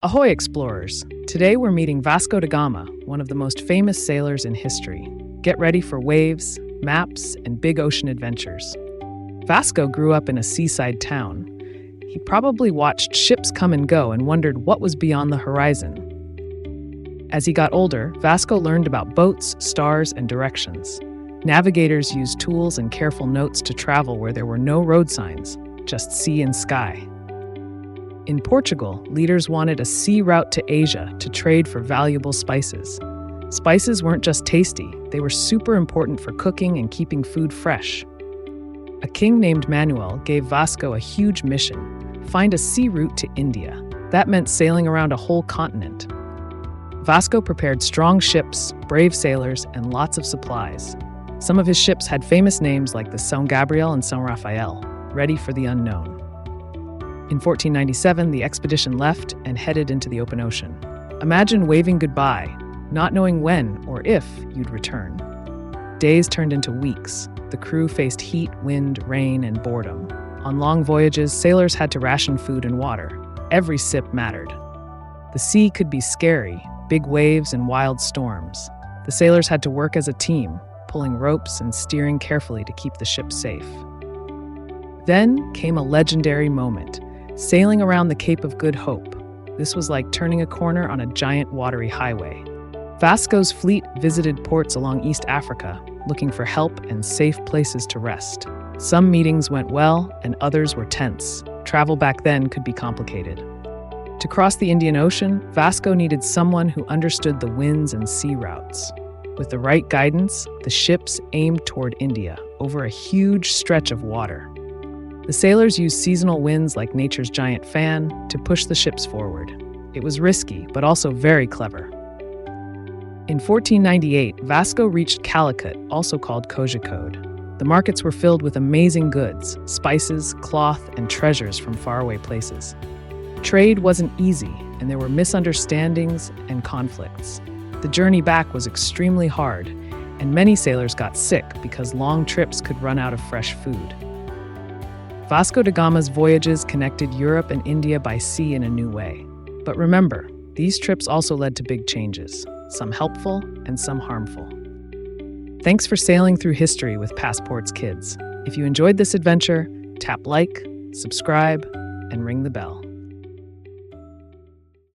Ahoy, explorers! Today we're meeting Vasco da Gama, one of the most famous sailors in history. Get ready for waves, maps, and big ocean adventures. Vasco grew up in a seaside town. He probably watched ships come and go and wondered what was beyond the horizon. As he got older, Vasco learned about boats, stars, and directions. Navigators used tools and careful notes to travel where there were no road signs, just sea and sky. In Portugal, leaders wanted a sea route to Asia to trade for valuable spices. Spices weren't just tasty, they were super important for cooking and keeping food fresh. A king named Manuel gave Vasco a huge mission: find a sea route to India. That meant sailing around a whole continent. Vasco prepared strong ships, brave sailors, and lots of supplies. Some of his ships had famous names like the São Gabriel and São Rafael, ready for the unknown. In 1497, the expedition left and headed into the open ocean. Imagine waving goodbye, not knowing when or if you'd return. Days turned into weeks. The crew faced heat, wind, rain, and boredom. On long voyages, sailors had to ration food and water. Every sip mattered. The sea could be scary, big waves and wild storms. The sailors had to work as a team, pulling ropes and steering carefully to keep the ship safe. Then came a legendary moment, sailing around the Cape of Good Hope. This was like turning a corner on a giant watery highway. Vasco's fleet visited ports along East Africa, looking for help and safe places to rest. Some meetings went well, and others were tense. Travel back then could be complicated. To cross the Indian Ocean, Vasco needed someone who understood the winds and sea routes. With the right guidance, the ships aimed toward India, over a huge stretch of water. The sailors used seasonal winds like nature's giant fan to push the ships forward. It was risky, but also very clever. In 1498, Vasco reached Calicut, also called Kozhikode. The markets were filled with amazing goods, spices, cloth, and treasures from faraway places. Trade wasn't easy, and there were misunderstandings and conflicts. The journey back was extremely hard, and many sailors got sick because long trips could run out of fresh food. Vasco da Gama's voyages connected Europe and India by sea in a new way. But remember, these trips also led to big changes, some helpful and some harmful. Thanks for sailing through history with PastPorts Kids. If you enjoyed this adventure, tap like, subscribe, and ring the bell.